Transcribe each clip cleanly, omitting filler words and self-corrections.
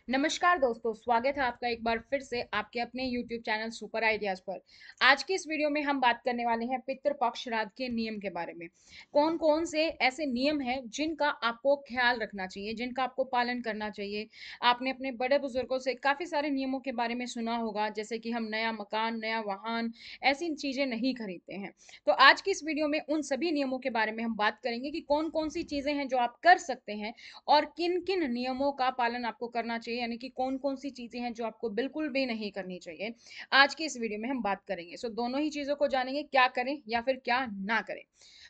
नमस्कार दोस्तों, स्वागत है आपका एक बार फिर से आपके अपने YouTube चैनल सुपर आइडियाज पर। आज की इस वीडियो में हम बात करने वाले हैं पितृपक्ष श्राद्ध के नियम के बारे में। कौन कौन से ऐसे नियम हैं जिनका आपको ख्याल रखना चाहिए, जिनका आपको पालन करना चाहिए। आपने अपने बड़े बुजुर्गों से काफी सारे नियमों के बारे में सुना होगा, जैसे कि हम नया मकान, नया वाहन, ऐसी चीजें नहीं खरीदते हैं। तो आज की इस वीडियो में उन सभी नियमों के बारे में हम बात करेंगे कि कौन कौन सी चीजें हैं जो आप कर सकते हैं और किन किन नियमों का पालन आपको करना चाहिए, यानी कि कौन कौन सी चीजें हैं जो आपको बिल्कुल भी नहीं करनी चाहिए। आज की इस वीडियो में हम बात करेंगे। सो दोनों ही चीजों को जानेंगे, क्या करें या फिर क्या ना करें।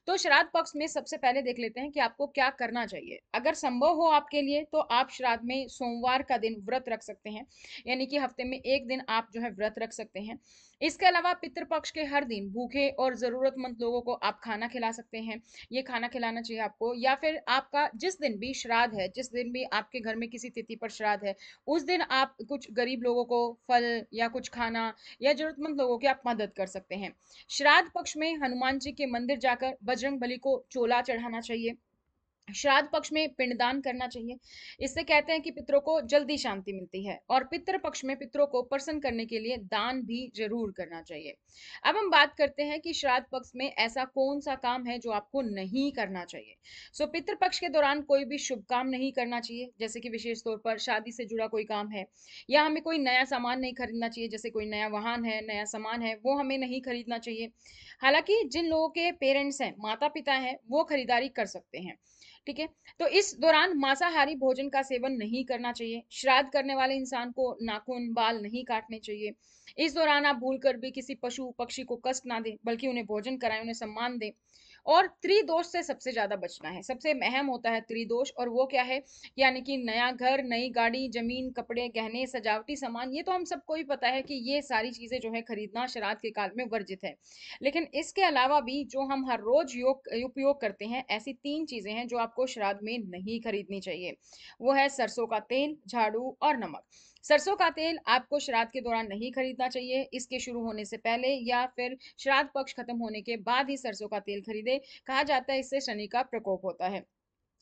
तो श्राद्ध पक्ष में सबसे पहले देख लेते हैं कि आपको क्या करना चाहिए। अगर संभव हो आपके लिए तो आप श्राद्ध में सोमवार का दिन व्रत रख सकते हैं, यानी कि हफ्ते में एक दिन आप जो है व्रत रख सकते हैं। इसके अलावा पितृपक्ष के हर दिन भूखे और जरूरतमंद लोगों को आप खाना खिला सकते हैं। ये खाना खिलाना चाहिए आपको। या फिर आपका जिस दिन भी श्राद्ध है, जिस दिन भी आपके घर में किसी तिथि पर श्राद्ध है, उस दिन आप कुछ गरीब लोगों को फल या कुछ खाना या जरूरतमंद लोगों की आप मदद कर सकते हैं। श्राद्ध पक्ष में हनुमान जी के मंदिर जाकर बजरंग बली को चोला चढ़ाना चाहिए। श्राद्ध पक्ष में पिंडदान करना चाहिए। इससे कहते हैं कि पितरों को जल्दी शांति मिलती है। और पितृ पक्ष में पितरों को प्रसन्न करने के लिए दान भी जरूर करना चाहिए। अब हम बात करते हैं कि श्राद्ध पक्ष में ऐसा कौन सा काम है जो आपको नहीं करना चाहिए। पितृ पक्ष के दौरान कोई भी शुभ काम नहीं करना चाहिए, जैसे कि विशेष तौर पर शादी से जुड़ा कोई काम है, या हमें कोई नया सामान नहीं खरीदना चाहिए, जैसे कोई नया वाहन है, नया सामान है, वो हमें नहीं खरीदना चाहिए। हालांकि जिन लोगों के पेरेंट्स हैं, माता पिता हैं, वो खरीदारी कर सकते हैं। ठीक है। तो इस दौरान मांसाहारी भोजन का सेवन नहीं करना चाहिए। श्राद्ध करने वाले इंसान को नाखून बाल नहीं काटने चाहिए। इस दौरान आप भूल कर भी किसी पशु पक्षी को कष्ट ना दें, बल्कि उन्हें भोजन कराएं, उन्हें सम्मान दें। और त्रिदोष से सबसे ज्यादा बचना है। सबसे अहम होता है त्रिदोष, और वो क्या है, यानी कि नया घर, नई गाड़ी, जमीन, कपड़े, गहने, सजावटी सामान। ये तो हम सबको ही पता है कि ये सारी चीजें जो है खरीदना श्राद्ध के काल में वर्जित है। लेकिन इसके अलावा भी जो हम हर रोज उपयोग करते हैं, ऐसी तीन चीजें हैं जो आपको श्राद्ध में नहीं खरीदनी चाहिए। वो है सरसों का तेल, झाड़ू और नमक। सरसों का तेल आपको श्राद्ध के दौरान नहीं खरीदना चाहिए। इसके शुरू होने से पहले या फिर श्राद्ध पक्ष खत्म होने के बाद ही सरसों का तेल खरीदे। कहा जाता है इससे शनि का प्रकोप होता है।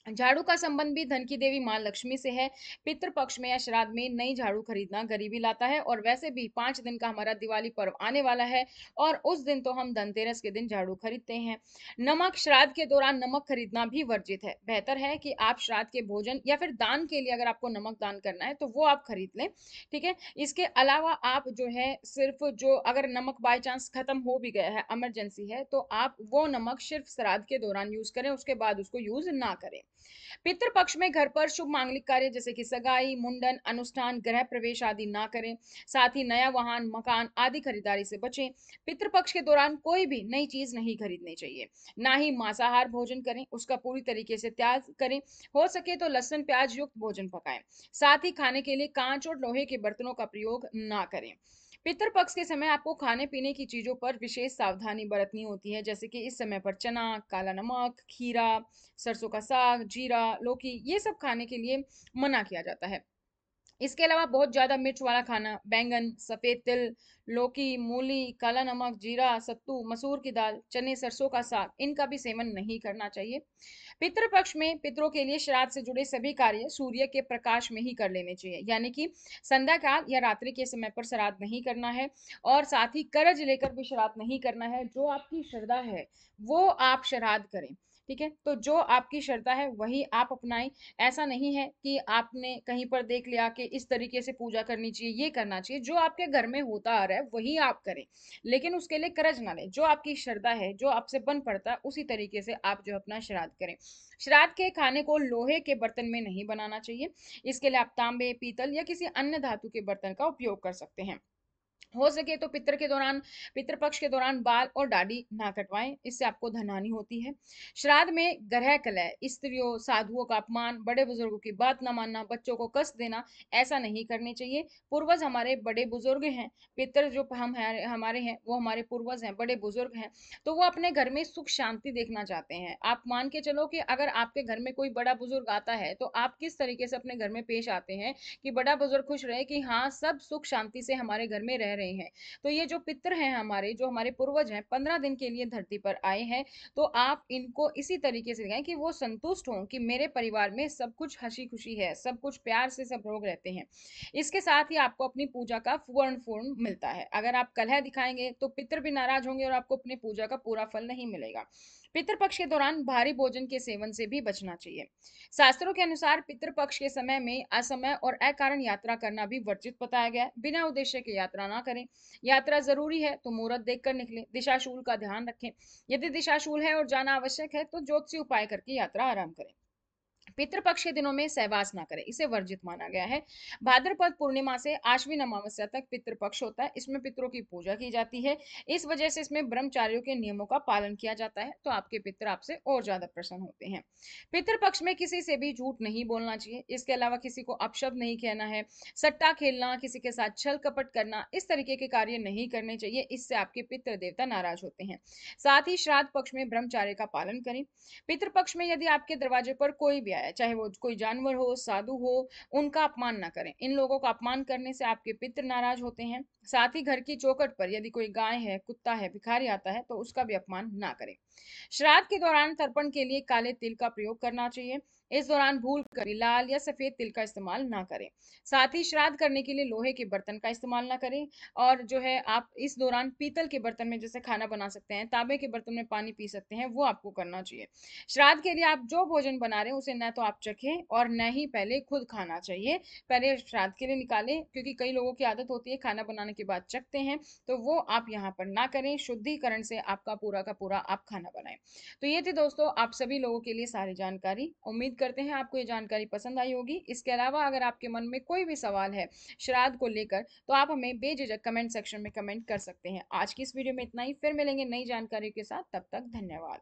झाड़ू का संबंध भी धन की देवी मां लक्ष्मी से है। पितृ पक्ष में या श्राद्ध में नई झाड़ू खरीदना गरीबी लाता है। और वैसे भी 5 दिन का हमारा दिवाली पर्व आने वाला है, और उस दिन तो हम धनतेरस के दिन झाड़ू खरीदते हैं। नमक, श्राद्ध के दौरान नमक खरीदना भी वर्जित है। बेहतर है कि आप श्राद्ध के भोजन या फिर दान के लिए अगर आपको नमक दान करना है तो वो आप खरीद लें। ठीक है। इसके अलावा आप जो है सिर्फ जो अगर नमक बाय चांस खत्म हो भी गया है, इमरजेंसी है, तो आप वो नमक सिर्फ श्राद्ध के दौरान यूज करें, उसके बाद उसको यूज ना करें। पितृ पक्ष में घर पर शुभ मांगलिक कार्य जैसे कि सगाई, मुंडन, अनुष्ठान, गृह प्रवेश आदि ना करें। साथ ही नया वाहन, मकान आदि खरीदारी से बचें। पितृ पक्ष के दौरान कोई भी नई चीज नहीं खरीदनी चाहिए। ना ही मांसाहार भोजन करें, उसका पूरी तरीके से त्याग करें। हो सके तो लहसुन प्याज युक्त भोजन पकाएं। साथ ही खाने के लिए कांच और लोहे के बर्तनों का प्रयोग ना करें। पितृ पक्ष के समय आपको खाने पीने की चीजों पर विशेष सावधानी बरतनी होती है, जैसे कि इस समय पर चना, काला नमक, खीरा, सरसों का साग, जीरा, लौकी, ये सब खाने के लिए मना किया जाता है। इसके अलावा बहुत ज्यादा मिर्च वाला खाना, बैंगन, सफेद तिल, लौकी, मूली, काला नमक, जीरा, सत्तू, मसूर की दाल, चने, सरसों का साग, इनका भी सेवन नहीं करना चाहिए। पितृपक्ष में पितरों के लिए श्राद्ध से जुड़े सभी कार्य सूर्य के प्रकाश में ही कर लेने चाहिए, यानी कि संध्या काल या रात्रि के समय पर श्राद्ध नहीं करना है। और साथ ही कर्ज लेकर भी श्राद्ध नहीं करना है। जो आपकी श्रद्धा है वो आप श्राद्ध करें। ठीक है। तो जो आपकी श्रद्धा है वही आप अपनाएं। ऐसा नहीं है कि आपने कहीं पर देख लिया कि इस तरीके से पूजा करनी चाहिए, ये करना चाहिए। जो आपके घर में होता आ रहा है वही आप करें, लेकिन उसके लिए कर्ज ना लें। जो आपकी श्रद्धा है, जो आपसे बन पड़ता है, उसी तरीके से आप जो अपना श्राद्ध करें। श्राद्ध के खाने को लोहे के बर्तन में नहीं बनाना चाहिए। इसके लिए आप तांबे, पीतल या किसी अन्य धातु के बर्तन का उपयोग कर सकते हैं। हो सके तो पितृपक्ष के दौरान बाल और दाढ़ी ना कटवाएं, इससे आपको धनहानि होती है। श्राद्ध में ग्रह कलह, स्त्रियों, साधुओं का अपमान, बड़े बुजुर्गों की बात ना मानना, बच्चों को कष्ट देना, ऐसा नहीं करनी चाहिए। पूर्वज हमारे बड़े बुजुर्ग हैं। पितर जो हम हैं, हमारे हैं, वो हमारे पूर्वज हैं, बड़े बुजुर्ग हैं। तो वो अपने घर में सुख शांति देखना चाहते हैं। आप मान के चलो कि अगर आपके घर में कोई बड़ा बुजुर्ग आता है तो आप किस तरीके से अपने घर में पेश आते हैं कि बड़ा बुजुर्ग खुश रहे, कि हाँ सब सुख शांति से हमारे घर में रह रह रहे हैं। तो ये जो पितृ हैं हमारे, जो हमारे पूर्वज हैं, 15 दिन के लिए धरती पर आए हैं, तो आप इनको इसी तरीके से दिखाएं कि वो संतुष्ट हों कि मेरे परिवार में सब कुछ हंसी खुशी है, सब कुछ प्यार से सब लोग रहते हैं। इसके साथ ही आपको अपनी पूजा का पूर्ण पूर्ण मिलता है। अगर आप कलह दिखाएंगे तो पितृ भी नाराज होंगे और आपको अपनी पूजा का पूरा फल नहीं मिलेगा। पितृपक्ष के दौरान भारी भोजन के सेवन से भी बचना चाहिए। शास्त्रों के अनुसार पितृपक्ष के समय में असमय और अकारण यात्रा करना भी वर्जित बताया गया है। बिना उद्देश्य के यात्रा ना करें। यात्रा जरूरी है तो मुहूर्त देखकर निकलें। दिशाशूल का ध्यान रखें। यदि दिशाशूल है और जाना आवश्यक है तो ज्योतिषी उपाय करके यात्रा आराम करें। पितृपक्ष के दिनों में सहवास ना करें, इसे वर्जित माना गया है। भाद्रपद पूर्णिमा से आश्विन अमावस्या तक पितृपक्ष होता है, इसमें पितरों की पूजा की जाती है। इस वजह से इसमें ब्रह्मचारियों के नियमों का पालन किया जाता है, तो आपके पितर आपसे और ज्यादा प्रसन्न होते हैं। पितृपक्ष में किसी से भी झूठ नहीं बोलना चाहिए। इसके अलावा किसी को अपशब्द नहीं कहना है। सट्टा खेलना, किसी के साथ छल कपट करना, इस तरीके के कार्य नहीं करने चाहिए, इससे आपके पितृ देवता नाराज होते हैं। साथ ही श्राद्ध पक्ष में ब्रह्मचार्य का पालन करें। पितृपक्ष में यदि आपके दरवाजे पर कोई भी आया, चाहे वो कोई जानवर हो, साधु हो, उनका अपमान ना करें। इन लोगों का अपमान करने से आपके पितृ नाराज होते हैं। साथ ही घर की चौखट पर यदि कोई गाय है, कुत्ता है, भिखारी आता है तो उसका भी अपमान ना करें। श्राद्ध के दौरान तर्पण के लिए काले तिल का प्रयोग करना चाहिए। इस दौरान भूल कर भी लाल या सफेद तिल का इस्तेमाल ना करें। साथ ही श्राद्ध करने के लिए लोहे के बर्तन का इस्तेमाल ना करें। और जो है आप इस दौरान पीतल के बर्तन में जैसे खाना बना सकते हैं, तांबे के बर्तन में पानी पी सकते हैं, वो आपको करना चाहिए। श्राद्ध के लिए आप जो भोजन बना रहे हैं उसे न तो आप चखें और न ही पहले खुद खाना चाहिए। पहले श्राद्ध के लिए निकालें, क्योंकि कई लोगों की आदत होती है खाना बनाने के बाद चखते हैं, तो वो आप यहाँ पर ना करें। शुद्धिकरण से आपका पूरा का पूरा आप खाना बनाएं। तो ये थी दोस्तों आप सभी लोगों के लिए सारी जानकारी। उम्मीद करते हैं आपको ये जानकारी पसंद आई होगी। इसके अलावा अगर आपके मन में कोई भी सवाल है श्राद्ध को लेकर, तो आप हमें बेझिझक कमेंट सेक्शन में कमेंट कर सकते हैं। आज की इस वीडियो में इतना ही, फिर मिलेंगे नई जानकारी के साथ। तब तक धन्यवाद।